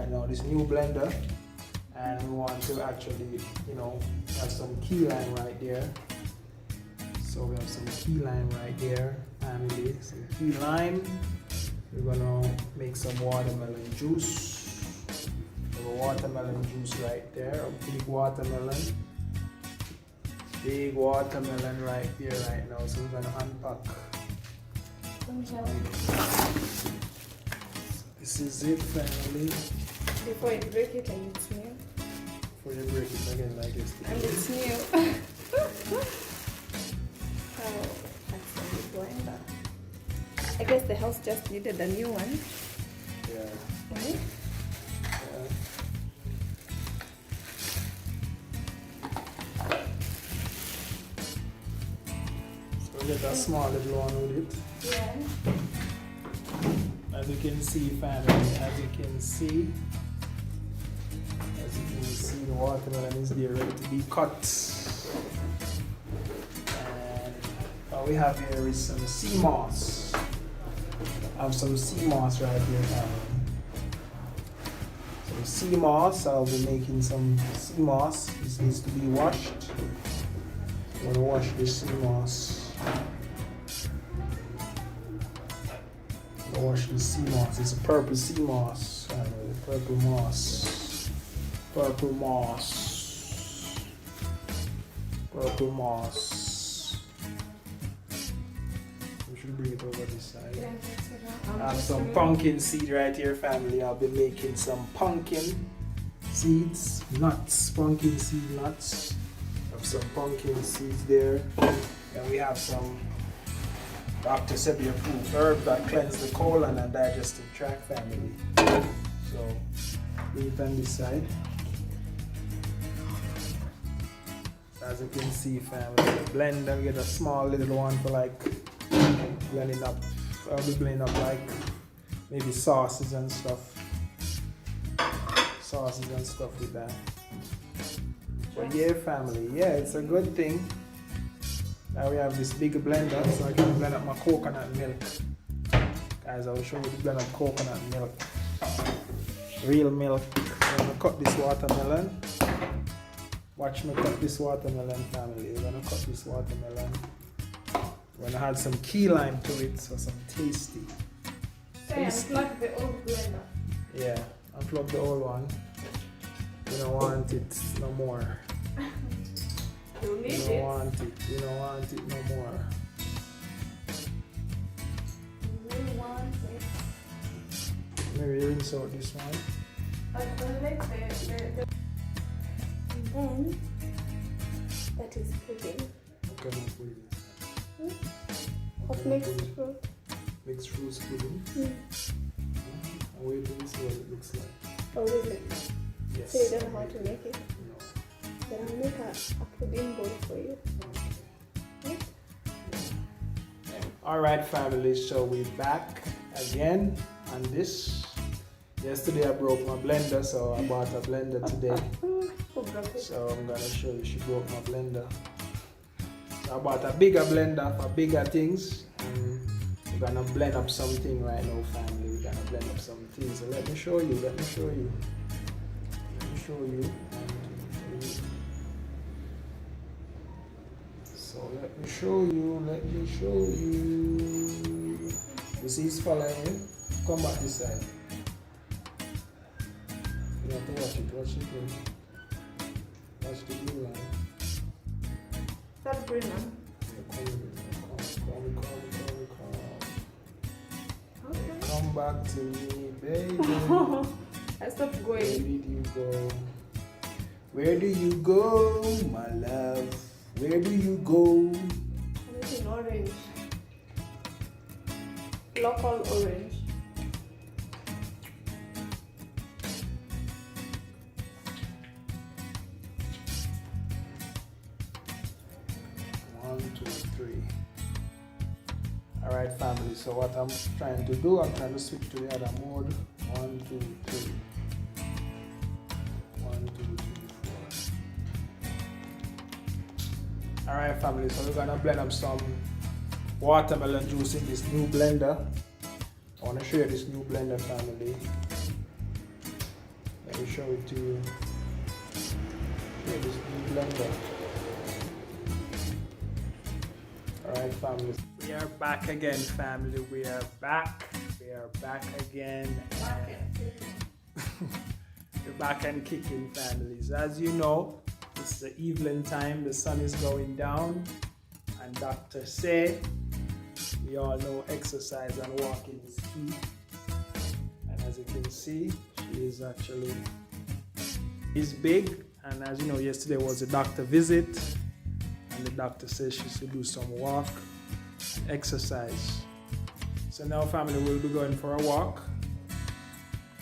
right now, this new blender, and we want to actually, have some key lime right there. So we have some key lime right there, family. Some key lime. We're gonna make some watermelon juice. We have a watermelon juice right there, a big watermelon. Big watermelon right there right now. So we're gonna unpack. This is it, family. Before you break it and it's new. Before you break it again like this. And it's new. Oh, that's a big blender. I guess the house just needed a new one. Yeah. Right? Yeah. So we get a small little one with it. Yeah. As you can see, family, as you can see, the watermelon is there ready to be cut. And what we have here is some sea moss. I have some sea moss right here, family. Some sea moss. I'll be making some sea moss. This needs to be washed. I'm going to wash this sea moss. Wash the sea moss. It's a purple sea moss. Purple moss. Purple moss. Purple moss. We should bring it over this side. Yeah, I have some pumpkin seed right here, family. I'll be making some pumpkin seeds, nuts, pumpkin seed nuts. I have some pumpkin seeds there. And we have some Dr. Sebi Approved Herbs that cleanse the colon and digestive tract, family. So, leave it on this side. As you can see, family, the blender, we get a small little one for like blending up. I'll be blending up like maybe sauces and stuff. Sauces and stuff with that. But yeah, family, yeah, it's a good thing. Now we have this big blender, so I can blend up my coconut milk. Guys, I will show you the blend of coconut milk. Real milk. I'm gonna cut this watermelon. Watch me cut this watermelon, family. We're gonna cut this watermelon. We're gonna add some key lime to it, so some tasty. So unplug the old blender. Yeah, unplug the old one. You don't want it no more. You need You don't want it. You don't want it no more. You want it. Maybe rinse out this one. But unlike the and then that is pudding. Okay, no pudding. Of mixed fruit. Mixed fruits pudding. And wait till we see what it looks like. Oh, really? Yes. So you don't know how to make it? No. Then I'll make a pudding bowl for you. Okay. Alright, family, so we're back again on this. Yesterday I broke my blender, so I bought a blender today. Who broke it? So I'm gonna show you, she broke my blender. So I bought a bigger blender for bigger things. And we're gonna blend up something right now, family. We're gonna blend up some things. So let me show you, let me show you. Let me show you. So let me show you, let me show you. You see it's following you? Come back this side. You have to watch it, watch it. Watch the blue line. That green one. Come back to me, baby. I stopped going. Where did you go? Where do you go, my love? Where do you go? It's in orange. Local orange. One, two, three. Alright, family, so what I'm trying to do, I'm trying to switch to the other mode. 1, 2, 3. 1, 2, 3, 4. Alright, family, so we're gonna blend up some watermelon juice in this new blender. I want to show you this new blender, family. I will show it to you. Here, this new blender. Alright, family. We are back again, family. We are back. We are back again. We're back and kicking, families. As you know, it's the evening time. The sun is going down. And Dr. Say, we all know exercise and walking is key. And as you can see, she is actually big. And as you know, yesterday was a doctor visit. And the doctor says she should do some walk and exercise. So now, family, we'll be going for a walk.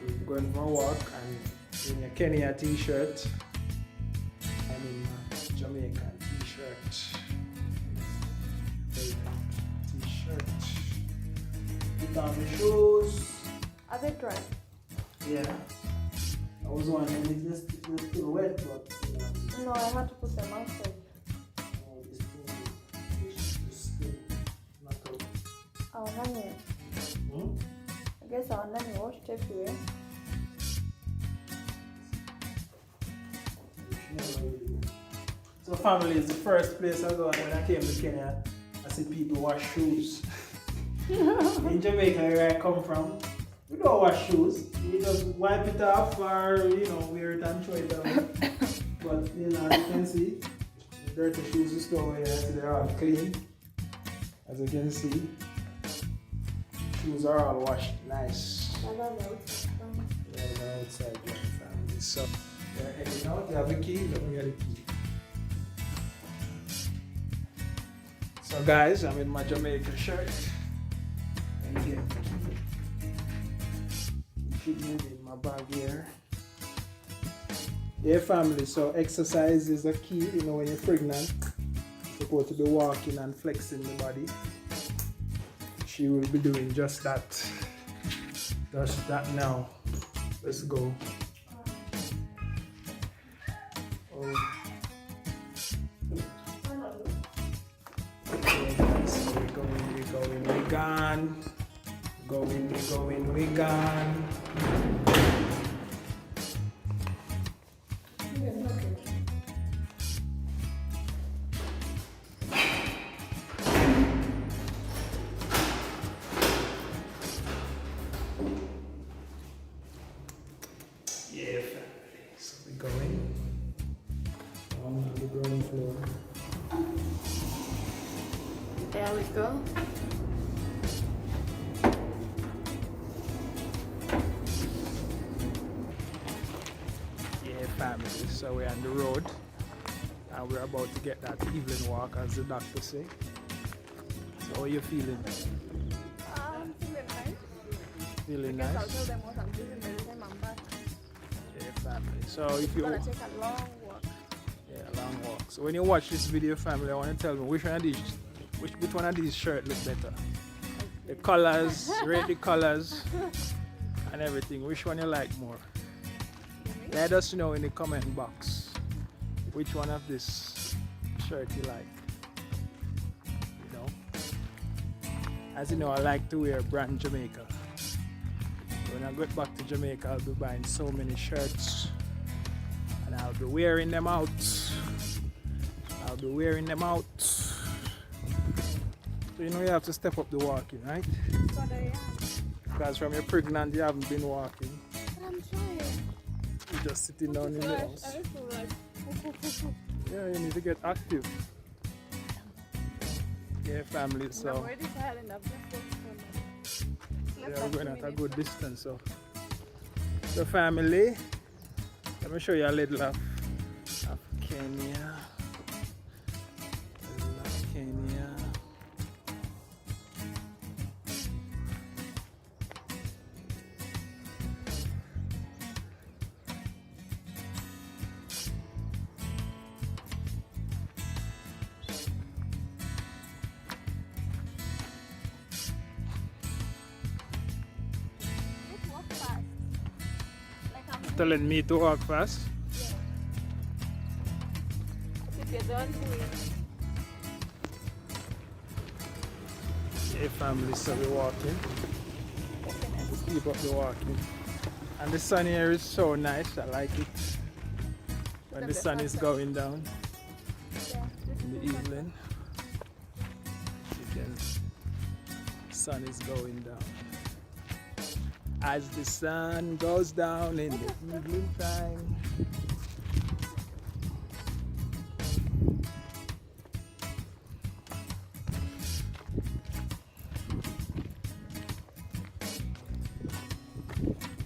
We'll be going for a walk and in a Kenya t-shirt and in my Jamaican t-shirt. T-shirt. Put on the shoes. Are they dry? Yeah. I was wondering, it's still wet, but you know. No, I had to put them outside. Our nanny. I guess our nanny washed everywhere. So family is the first place I go, and when I came to Kenya, I see people wash shoes. In Jamaica, where I come from, we don't wash shoes. We just wipe it off or, wear it and throw it away. But, as you can see, the dirty shoes is still here, so they're all clean. As you can see, shoes are all washed nice. Yeah, they're outside, family. So, they're heading out. You have the key? Let me get the key. So, guys, I'm in my Jamaican shirt. And get the key. Keep moving my bag here. Yeah, family, so exercise is a key. When you're pregnant, you're supposed to be walking and flexing the body. She will be doing just that. Just that now. Let's go. Oh. Okay, guys, we're going, we're gone. We're gone. Yeah, family. So we're going on the ground floor. There we go. Family, so we're on the road and we're about to get that evening walk, as the doctor say. So how are you feeling? I'm feeling nice. Feeling I guess nice? I'll tell them what I'm feeling by the time I'm back. Yeah, family. So if you I'm gonna take a long walk. Yeah, a long walk. So when you watch this video, family, I want to tell me which one of these shirts look better. The colors, rate the colors and everything. Which one you like more? Let us know in the comment box which one of this shirt you like. As you know, I like to wear brand Jamaica. When I get back to Jamaica, I'll be buying so many shirts and I'll be wearing them out. So you have to step up the walking, right? But I am. Because from your pregnant, you haven't been walking. But I'm trying. You're just sitting down in the house. I feel like. Yeah, you need to get active. Yeah, family, so I'm already tired and I've just walked we're going at a good distance. So family, let me show you a little of Kenya. Kenya. Telling me to walk fast. If you don't do it. Hey family, so we're walking. Let's keep up the walking. And the sun here is so nice. I like it when the sun is going down in the evening. Sun is going down. As the sun goes down in the evening time.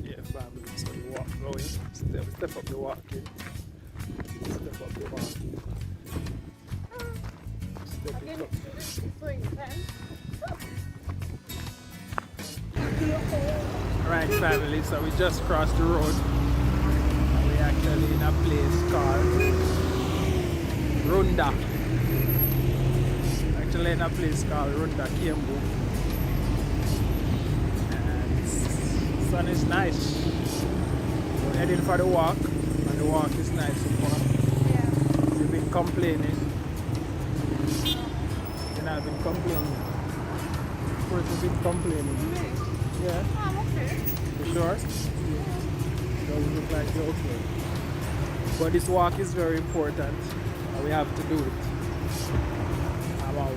Yeah, family, so you walk going, step up the walking. Step up the walking. Step it up. Right, family, so we just crossed the road. We're actually in a place called Runda. Actually in a place called Runda Kiembu. And the sun is nice. We're heading for the walk, and the walk is nice so far. Yeah. You've been complaining. And I've been complaining. Of course, you've been complaining. Yeah. I'm okay. You sure? Doesn't look like you're okay. But this walk is very important and we have to do it. I'm out.